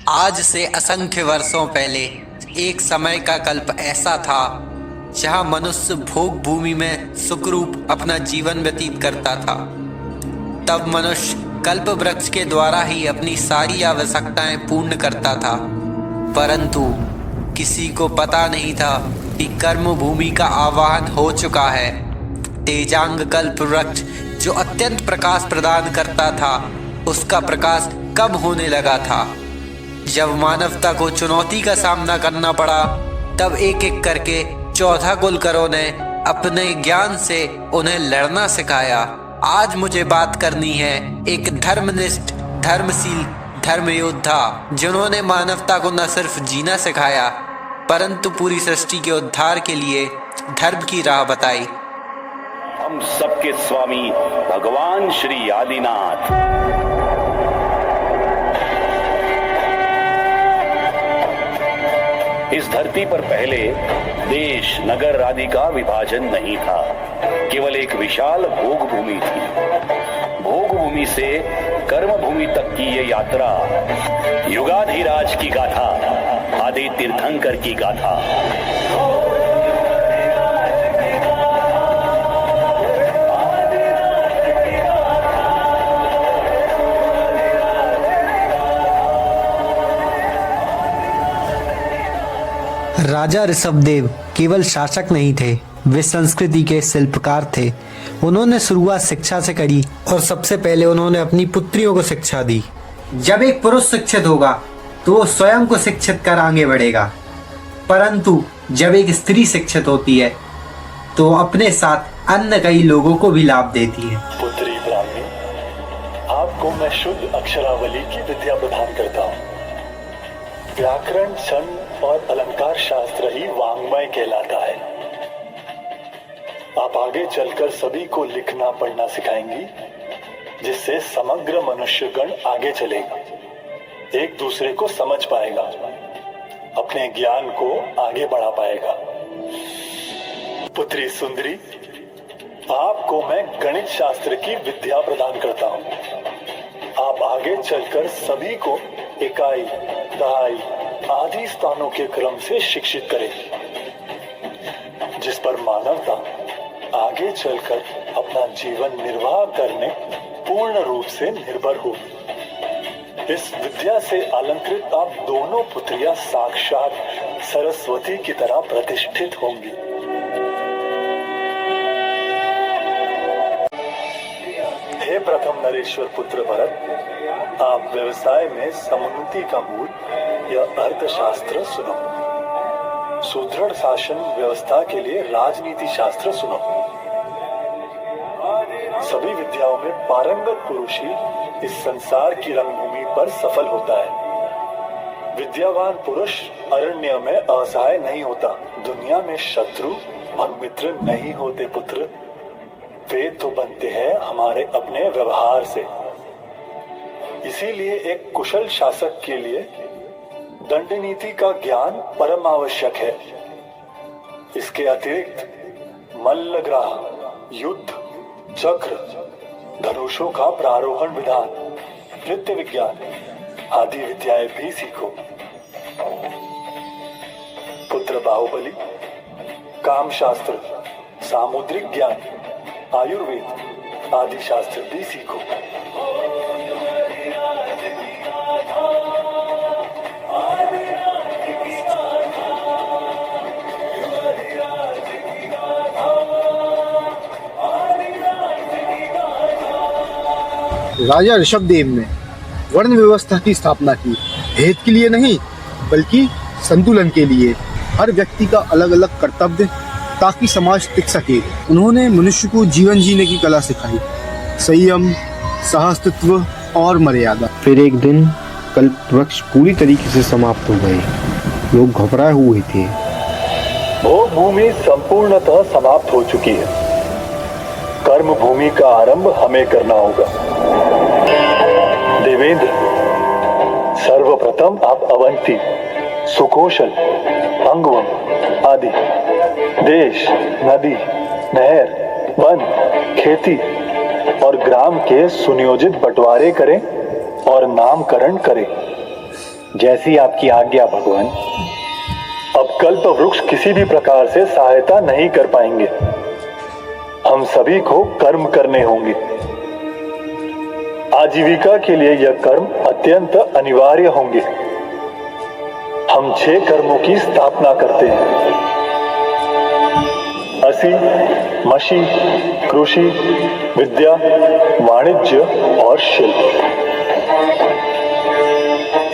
आज से असंख्य वर्षों पहले एक समय का कल्प ऐसा था जहां मनुष्य भोग भूमि में सुखरूप अपना जीवन व्यतीत करता था। तब मनुष्य कल्प वृक्ष के द्वारा ही अपनी सारी आवश्यकताएं पूर्ण करता था, परंतु किसी को पता नहीं था कि कर्म भूमि का आवाहन हो चुका है। तेजांग कल्प वृक्ष जो अत्यंत प्रकाश प्रदान करता था, उसका प्रकाश कम होने लगा था। जब मानवता को चुनौती का सामना करना पड़ा, तब एक एक करके 14 कुलकरों ने अपने ज्ञान से उन्हें लड़ना सिखाया। आज मुझे बात करनी है एक धर्मनिष्ठ, धर्मशील धर्म योद्धा, जिन्होंने मानवता को न सिर्फ जीना सिखाया, परंतु पूरी सृष्टि के उद्धार के लिए धर्म की राह बताई। हम सबके स्वामी भगवान श्री आदिनाथ। इस धरती पर पहले देश, नगर आदि का विभाजन नहीं था। केवल एक विशाल भोग भूमि थी। भोग भूमि से कर्म भूमि तक की ये यात्रा युगाधिराज की गाथा, आदि तीर्थंकर की गाथा। राजा ऋषभदेव केवल शासक नहीं थे, वे संस्कृति के शिल्पकार थे। उन्होंने शुरुआत शिक्षा से करी और सबसे पहले उन्होंने अपनी पुत्रियों को शिक्षा दी। जब एक पुरुष शिक्षित होगा तो वो स्वयं को शिक्षित कर आगे बढ़ेगा, परंतु जब एक स्त्री शिक्षित होती है तो अपने साथ अन्य कई लोगों को भी लाभ देती है। पुत्री ब्राह्मणी, आपको मैं शुद्ध अक्षरावली की विद्या प्रदान करता हूँ। व्याकरण, छंद और अलंकार शास्त्र ही वाङ्मय कहलाता है। आप आगे चलकर सभी को लिखना पढ़ना सिखाएंगी, जिससे समग्र मनुष्यगण आगे चलेगा, एक दूसरे को समझ पाएगा, अपने ज्ञान को आगे बढ़ा पाएगा। पुत्री सुंदरी, आपको मैं गणित शास्त्र की विद्या प्रदान करता हूँ। आप आगे चलकर सभी को इकाई, दहाई आदि स्थानों के क्रम से शिक्षित करेगी, जिस पर मानवता आगे चलकर अपना जीवन निर्वाह करने पूर्ण रूप से निर्भर होगी। इस विद्या से अलंकृत आप दोनों पुत्रियां साक्षात सरस्वती की तरह प्रतिष्ठित होंगी। हे प्रथम नरेश्वर पुत्र भरत, आप व्यवसाय में समुन्नति का मूल या अर्थशास्त्र सुनो। सुदृढ़ शासन व्यवस्था के लिए राजनीति शास्त्र सुनो। सभी विद्याओं में पारंगत पुरुष ही इस संसार की रंगभूमि पर सफल होता है। विद्यावान पुरुष अरण्य में असहाय नहीं होता। दुनिया में शत्रु और मित्र नहीं होते पुत्र, वे तो बनते हैं हमारे अपने व्यवहार से। इसीलिए एक कुशल शासक के लिए दंड नीति का ज्ञान परम आवश्यक है। इसके अतिरिक्त मल्लग्राह, युद्ध, चक्र, धनुषों का प्रारोहण विधान, नृत्य विज्ञान आदि विद्याएं भी सीखो। पुत्र बाहुबली, काम शास्त्र, सामुद्रिक ज्ञान, आयुर्वेद आदि शास्त्र भी सीखो। राजा ऋषभदेव ने वर्ण व्यवस्था की स्थापना की, भेद के लिए नहीं बल्कि संतुलन के लिए। हर व्यक्ति का अलग अलग कर्तव्य, ताकि समाज टिक सके। उन्होंने मनुष्य को जीवन जीने की कला सिखाई, संयम, सहस्तित्व और मर्यादा। फिर एक दिन कल्प वृक्ष पूरी तरीके से समाप्त हो गए। लोग घबराए हुए थे। भोग भूमि संपूर्णतः समाप्त हो चुकी है। कर्म भूमि का आरंभ हमें करना होगा। देवेंद्र, सर्वप्रथम आप अवंती, सुकोशल, अंगवम आदि देश, नदी, नहर, वन, खेती और ग्राम के सुनियोजित बंटवारे करें और नामकरण करें। जैसी आपकी आज्ञा भगवान। अब कल्प वृक्ष किसी भी प्रकार से सहायता नहीं कर पाएंगे। हम सभी को कर्म करने होंगे। आजीविका के लिए यह कर्म अत्यंत अनिवार्य होंगे। हम 6 कर्मों की स्थापना करते हैं। असी, मशी, कृषि, विद्या, वाणिज्य और शिल्प।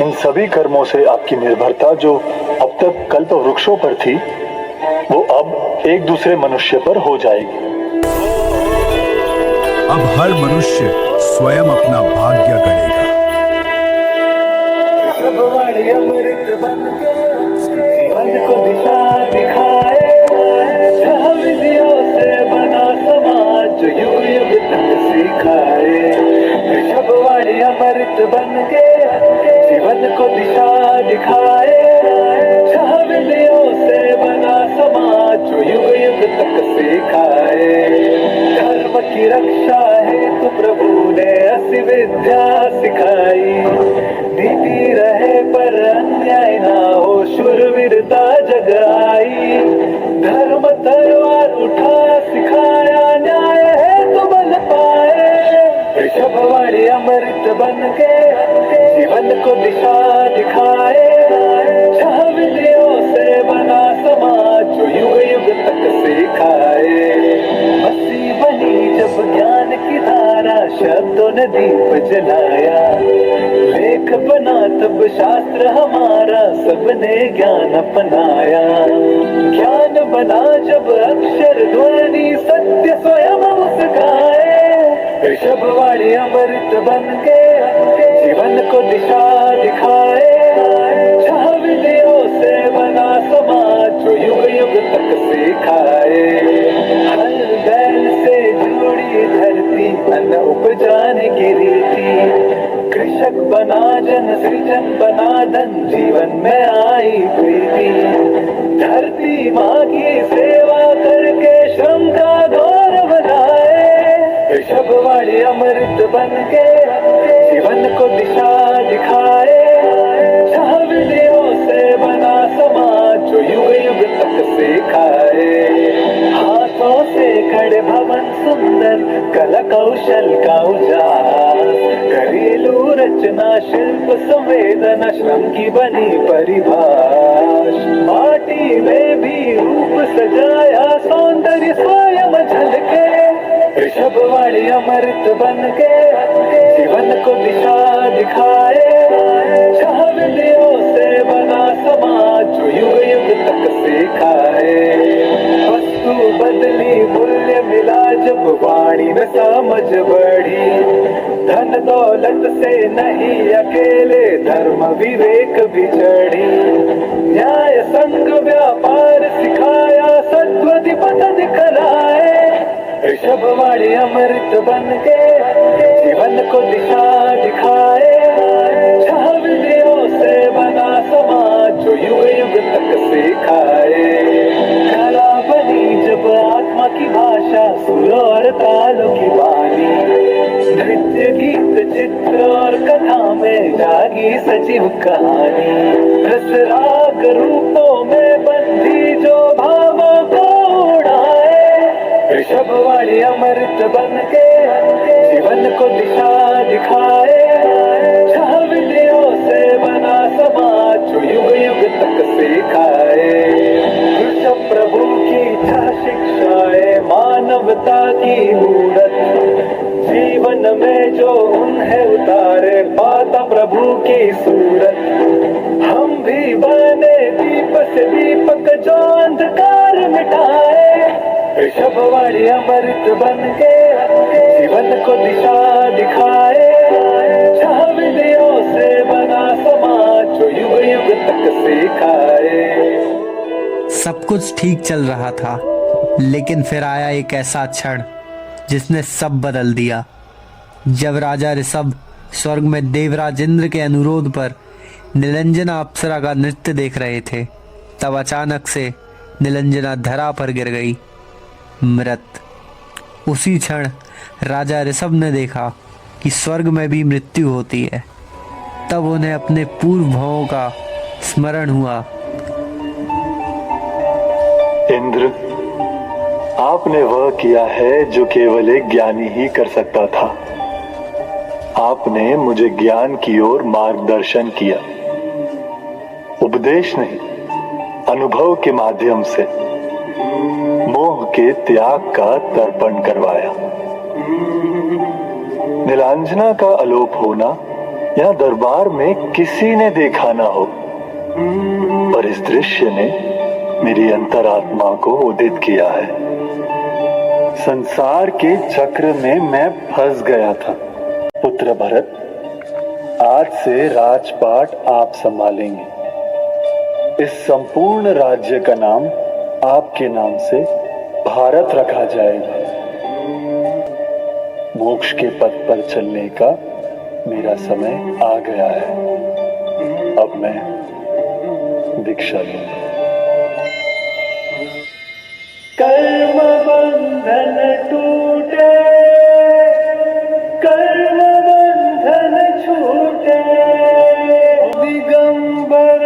इन सभी कर्मों से आपकी निर्भरता जो अब तक कल्प वृक्षों पर थी, वो अब एक दूसरे मनुष्य पर हो जाएगी। अब हर मनुष्य स्वयं अपना भाग्य गढ़ेगा। जीवन को दिशा दिखाए, विधियों से बना समाज जो युग युग तक सिखाए। ऋषभवाणी अमृत बन के जीवन को दिशा दिखाए, विधियों से बना समाज जो युग युग तक सिखाए। धर्म की रक्षा हेतु प्रभु ने असी विद्या सिखाई। नीति रहे पर अन्याय ना हो, शूरवीरता जगाई। धर्म तलवार उठा सिखाया, न्याय है तो बल पाए। ऋषभवाणी अमृत बन के जीवन को दिशा दिखाए, विधियों से बना समाज जो युग युग तक सिखाए। मसी बनी जब ज्ञान की धारा, शब्दों ने दीप जलाया। लेख बना तब शास्त्र हमारा, सबने ज्ञान अपनाया। ज्ञान बना जब अक्षर ध्वनि, सत्य स्वयं मुस्काए। ऋषभवाणी अमृत बन के जीवन को दिशा दिखाए, विधियों से बना समाज जो युग युग तक सिखाए। हल बैल से जुड़ी धरती, अन्न उपजाने की रीति। कृषक बना जन, सृजन बना धन, जीवन में आई प्रीति। धरती माँ की सेवा करके श्रम का गौरव लाए। ऋषभवाणी अमृत बन के जीवन को दिशा दिखाए, विधियों से बना समाज जो युग युग तक सिखाए। हाथों से खड़े भवन सुंदर, कला कौशल का उजास। घरेलू रचना शिल्प संवेदना, श्रम की बनी परिभाष। माटी में भी रूप सजाया, सौंदर्य स्वयं झलके। ऋषभवाणी अमृत बन के जीवन को दिशा दिखाए, विधियों से बना समाज जो युग युग तक सिखाए। वस्तु बदली, मूल्य मिला जब वाणी में समझ बढ़ी। धन दौलत से नहीं अकेले, धर्म विवेक भी चढ़ी। न्याय संग व्यापार सिखाया, सद्गति पथ दिखलाए। ऋषभवाणी अमृत बन के जीवन को दिशा दिखाए, विधियों से बना समाज जो युग युग तक सिखाए। कला बनी जब आत्मा की भाषा, सुर और तालों की वाणी। नृत्य गीत चित्र और कथा में जागी सजीव कहानी। रस राग रूपों में बंधी जो भावों को उड़ाए। ऋषभवाणी अमृत बन के जीवन को दिशा दिखाए, विधियों से बना समाज जो युग युग तक सिखाए। कृष्ण प्रभु की छह शिक्षाएं, मानवता की मूरत। जीवन में जो उन्हें उतारे, पाता प्रभु की सूरत। हम भी बने दीप से दीपक जो अंधकार मिटाए। ऋषभवाणी अमृत बन के जीवन को दिशा दिखाए, विधियों से बना समाज जो युग युग तक सिखाए। सब कुछ ठीक चल रहा था, लेकिन फिर आया एक ऐसा क्षण जिसने सब बदल दिया। जब राजा ऋषभ स्वर्ग में देवराज इंद्र के अनुरोध पर नीलंजना अप्सरा का नृत्य देख रहे थे, तब अचानक से नीलंजना धरा पर गिर गई, मृत। उसी क्षण राजा ऋषभ ने देखा कि स्वर्ग में भी मृत्यु होती है। तब उन्हें अपने पूर्व भावों का स्मरण हुआ। इंद्र, आपने वह किया है जो केवल एक ज्ञानी ही कर सकता था। आपने मुझे ज्ञान की ओर मार्गदर्शन किया, उपदेश नहीं, अनुभव के माध्यम से मोह के त्याग का तर्पण करवाया। नीलांजना का अलोप होना या दरबार में किसी ने देखा ना हो, पर इस दृश्य ने मेरी अंतरात्मा को उदित किया है। संसार के चक्र में मैं फंस गया था। पुत्र भरत, आज से राजपाट आप संभालेंगे। इस संपूर्ण राज्य का नाम आपके नाम से भारत रखा जाएगा। मोक्ष के पथ पर चलने का मेरा समय आ गया है। अब मैं दीक्षा लूंगा। कर्म बंधन टूटे, कर्म बंधन छूटे, दिगंबर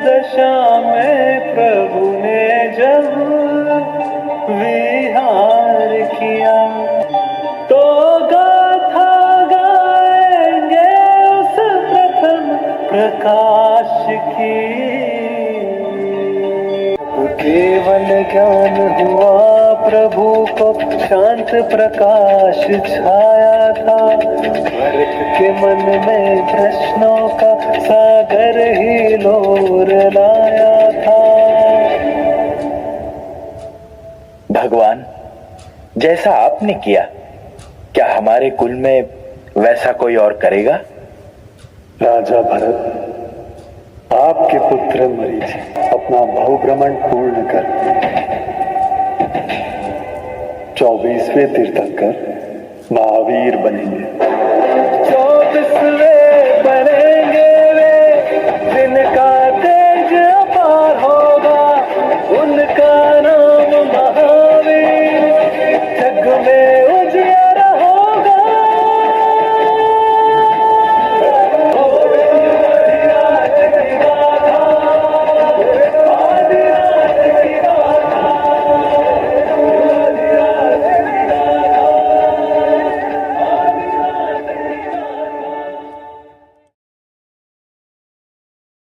दशा में प्रभु ने जब विहार किया, तो गाथा गाएंगे उस प्रथम प्रकाश की। केवल ज्ञान हुआ प्रभु को, शांत प्रकाश छाया था। भरत के मन में प्रश्नों का सागर ही लोर लाया था। भगवान, जैसा आपने किया, क्या हमारे कुल में वैसा कोई और करेगा? राजा भरत, आपके पुत्र मरीचि अपना बहुभ्रमण पूर्ण कर 24वें तीर्थंकर महावीर बनेंगे।